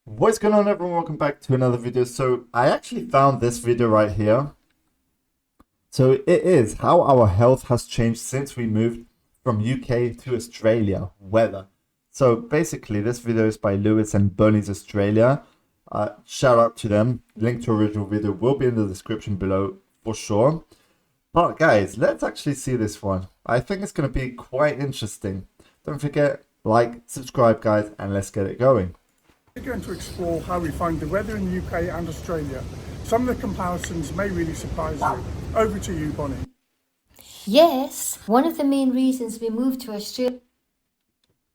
What's going on, everyone? Welcome back to another video. So I actually found this video right here. So it is how our health has changed since we moved from UK to Australia weather. So basically this video is by Lewis and Bernie's Australia. Shout out to them. Link to original video will be in the description below for sure. But guys, let's actually see this one. I think it's going to be quite interesting. Don't forget, like, subscribe guys, and let's get it going. We're going to explore how we find the weather in the UK and Australia. Some of the comparisons may really surprise you. Over to you, Bonnie. Yes, one of the main reasons we moved to Australia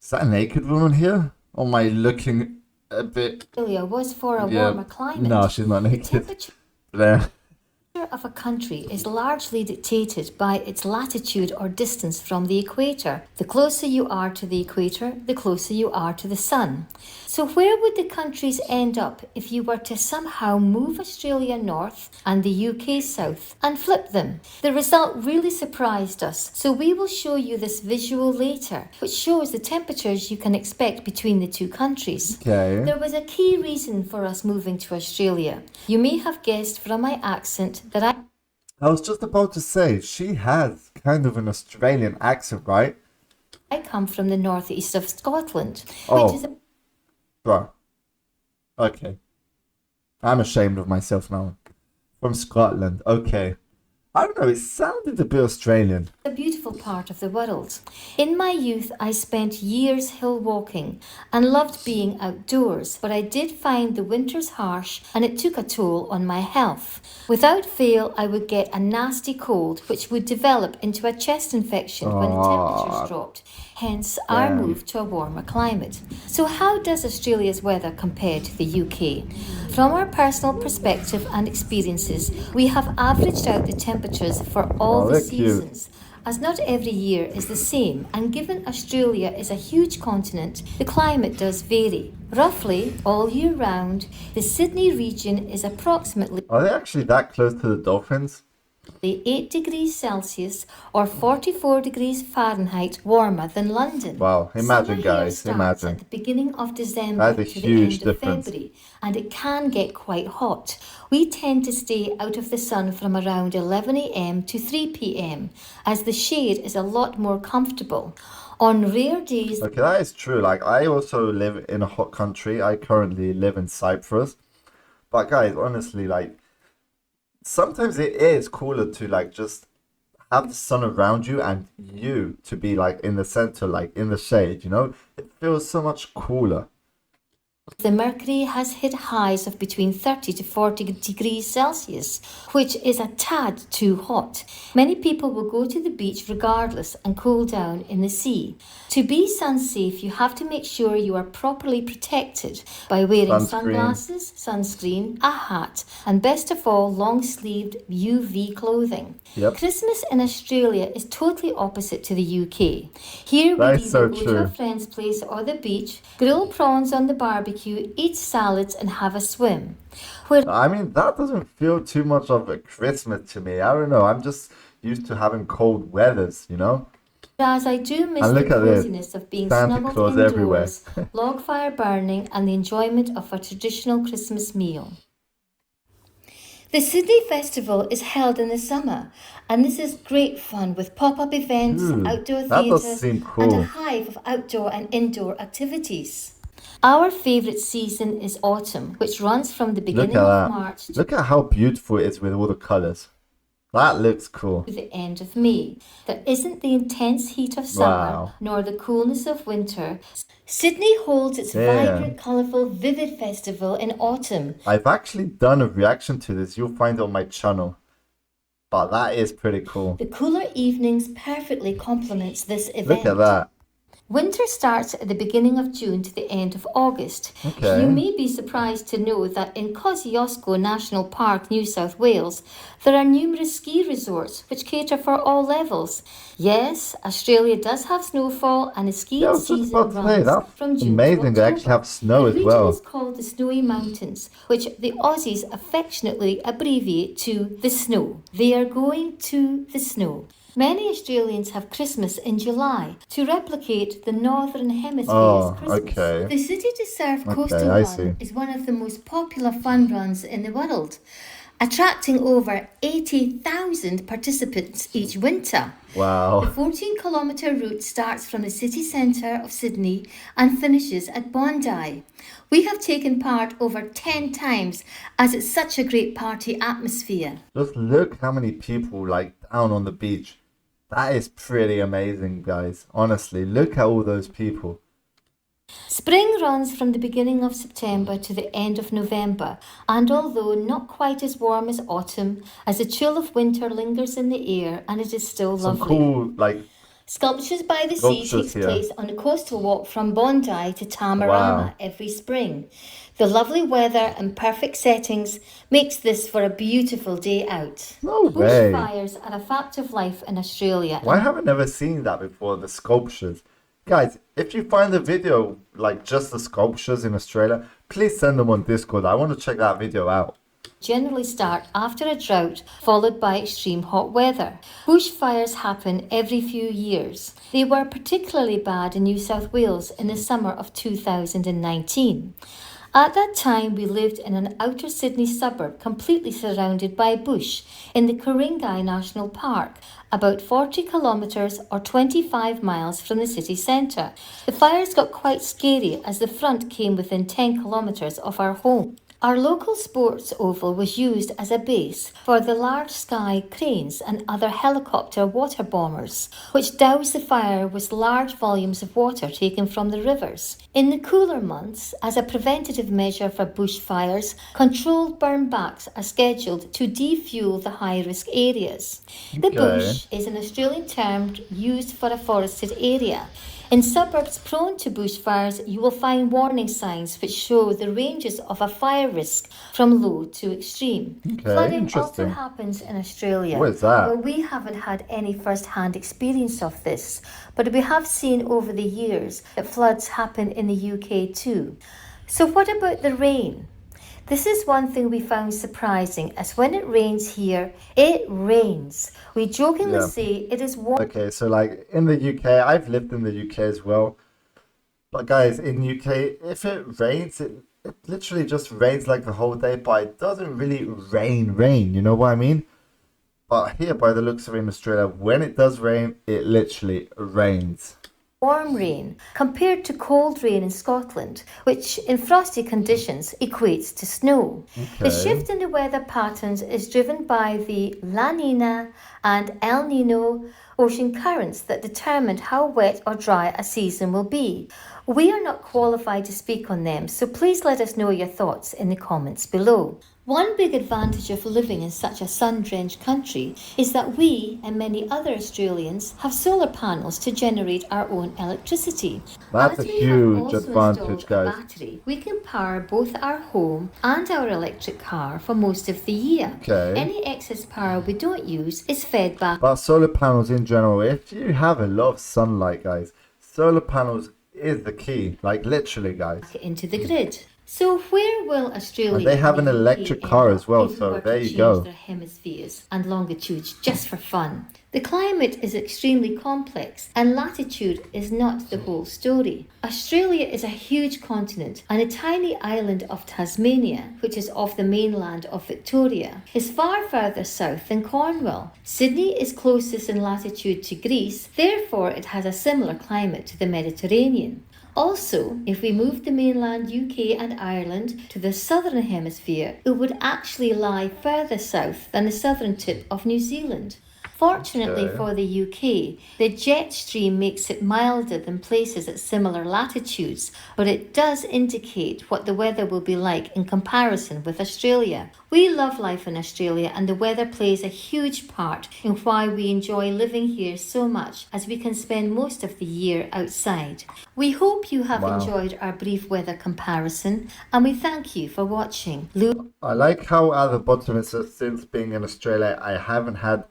Is that a naked woman here? Or am I looking a bit... was for a warmer climate. No, she's not The naked. temperature There. of a country is largely dictated by its latitude or distance from the equator. The closer you are to the equator, the closer you are to the sun. So where would the countries end up if you were to somehow move Australia north and the UK south and flip them? The result really surprised us, so we will show you this visual later, which shows the temperatures you can expect between the two countries. Okay. There was a key reason for us moving to Australia. You may have guessed from my accent that I was just about to say, she has kind of an Australian accent, right? I come from the northeast of Scotland, Oh. which is a Bro. Okay. I'm ashamed of myself now. From Scotland. Okay. I don't know, it sounded a bit Australian. a beautiful part of the world. In my youth, I spent years hill walking and loved being outdoors, but I did find the winters harsh and it took a toll on my health. Without fail, I would get a nasty cold, which would develop into a chest infection when the temperatures dropped. Hence, our move to a warmer climate. So, how does Australia's weather compare to the UK? From our personal perspective and experiences, we have averaged out the temperatures for all the they're cute. seasons, as not every year is the same, and given Australia is a huge continent, the climate does vary. Roughly, all year round, the Sydney region is approximately Are they actually that close to the dolphins? 8 degrees Celsius or 44 degrees Fahrenheit warmer than London. Wow, imagine, Summer here guys, starts imagine. at the beginning of December That's a to the huge end difference. of February, and it can get quite hot. We tend to stay out of the sun from around 11 a.m. to 3 p.m. as the shade is a lot more comfortable. On rare days, Okay, that is true. Like, I also live in a hot country. I currently live in Cyprus. But guys, honestly, like, sometimes it is cooler to, like, just have the sun around you and you to be, like, in the center, like, in the shade, you know? It feels so much cooler. the mercury has hit highs of between 30 to 40 degrees Celsius, which is a tad too hot. Many people will go to the beach regardless and cool down in the sea. To be sun safe, you have to make sure you are properly protected by wearing Sunscreen. sunglasses, sunscreen, a hat, and best of all, long-sleeved UV clothing. Yep. Christmas in Australia is totally opposite to the UK. Here we That is either so go to a true. friend's place or the beach, grill prawns on the barbecue, eat salads and have a swim. I mean, that doesn't feel too much of a Christmas to me. I don't know. I'm just used to having cold weathers, you know? Whereas I do miss And the look at this, coziness of being Santa snuggled Claus indoors, everywhere. log fire burning and the enjoyment of a traditional Christmas meal. The Sydney Festival is held in the summer, and this is great fun with pop-up events, outdoor that does theatres, seem and cool. a hive of outdoor and indoor activities. Our favourite season is autumn, which runs from the Look beginning at of that. March to Look at how beautiful it is with all the colors. That looks cool. the end of May. There isn't the intense heat of summer, Wow. nor the coolness of winter. Sydney holds its Damn. vibrant, colourful, vivid festival in autumn. I've actually done a reaction to this. You'll find it on my channel. But that is pretty cool. The cooler evenings perfectly complements this event. Look at that. Winter starts at the beginning of June to the end of August. Okay. You may be surprised to know that in Kosciuszko National Park, New South Wales, there are numerous ski resorts which cater for all levels. Yes, Australia does have snowfall and the skiing Yeah, I was just season about to say, runs that's from June amazing. to They actually October. have snow the as region well. is called the Snowy Mountains, which the Aussies affectionately abbreviate to the snow. They are going to the snow. Many Australians have Christmas in July to replicate the Northern Hemisphere's Oh, Christmas. okay. The City to Surf Okay, Coastal I Run see. is one of the most popular fun runs in the world, attracting over 80,000 participants each winter. The Wow. 14-kilometre route starts from the city centre of Sydney and finishes at Bondi. We have taken part over 10 times as it's such a great party atmosphere. Just look how many people like down on the beach. That is pretty amazing, guys. Honestly, look at all those people. Spring runs from the beginning of September to the end of November, and although not quite as warm as autumn, as the chill of winter lingers in the air and it is still Some lovely. cool like Sculptures by the Sea sculptures takes here. place on the coastal walk from Bondi to Tamarama Wow. every spring. The lovely weather and perfect settings makes this for a beautiful day out. No way. Bushfires are a fact of life in Australia. Why have I never seen that before? The sculptures. Guys, if you find the video, like just the sculptures in Australia, please send them on Discord. I want to check that video out. Generally start after a drought followed by extreme hot weather. Bushfires happen every few years. They were particularly bad in New South Wales in the summer of 2019. At that time, we lived in an outer Sydney suburb completely surrounded by bush in the Ku-ring-gai National Park, about 40 kilometres or 25 miles from the city centre. The fires got quite scary as the front came within 10 kilometres of our home. Our local sports oval was used as a base for the large sky cranes and other helicopter water bombers, which doused the fire with large volumes of water taken from the rivers. In the cooler months, as a preventative measure for bushfires, controlled burn backs are scheduled to defuel the high-risk areas. The Okay. bush is an Australian term used for a forested area. In suburbs prone to bushfires, you will find warning signs which show the ranges of a fire risk from low to extreme. Okay, Flooding interesting. often happens in Australia. What is that? Well, we haven't had any first-hand experience of this, but we have seen over the years that floods happen in the UK too. So what about the rain? This is one thing we found surprising, as when it rains here, it rains. We jokingly Yeah. say it is warm. Okay, so like in the UK, I've lived in the UK as well. But guys, in UK, if it rains, it literally just rains like the whole day, but it doesn't really rain, you know what I mean? But here, by the looks of it in Australia, when it does rain, it literally rains. Warm rain compared to cold rain in Scotland, which in frosty conditions equates to snow. The Okay. shift in the weather patterns is driven by the La Nina and El Nino ocean currents that determine how wet or dry a season will be. We are not qualified to speak on them, so please let us know your thoughts in the comments below. One big advantage of living in such a sun-drenched country is that we and many other Australians have solar panels to generate our own electricity. That's As a we have huge also advantage, installed a guys. battery, we can power both our home and our electric car for most of the year. Okay. Any excess power we don't use is fed back But solar panels in general, if you have a lot of sunlight, guys, solar panels is the key. Like literally, guys. into the grid. So where will Australia And they have and an the electric UK car end as well, up if we so were to there you change go. their hemispheres and longitudes just for fun? The climate is extremely complex and latitude is not the whole story. Australia is a huge continent and a tiny island of Tasmania, which is off the mainland of Victoria, is far further south than Cornwall. Sydney is closest in latitude to Greece, therefore it has a similar climate to the Mediterranean. Also, if we moved the mainland UK and Ireland to the southern hemisphere, it would actually lie further south than the southern tip of New Zealand. Fortunately Okay. for the UK, the jet stream makes it milder than places at similar latitudes, but it does indicate what the weather will be like in comparison with Australia. We love life in Australia, and the weather plays a huge part in why we enjoy living here so much, as we can spend most of the year outside. We hope you have Wow. enjoyed our brief weather comparison, and we thank you for watching. I like how at the bottom it says, since being in Australia, I haven't had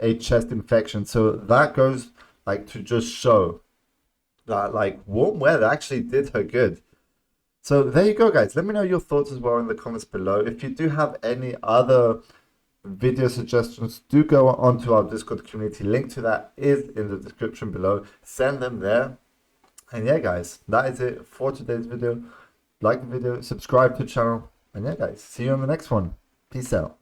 a chest infection. So that goes like to just show that like warm weather actually did her good. So there you go, guys. Let me know your thoughts as well in the comments below. If you do have any other video suggestions, do go onto our Discord community. Link to that is in the description below. Send them there. And yeah, guys, that is it for today's video. Like the video, subscribe to the channel, and yeah, guys, see you on the next one. Peace out.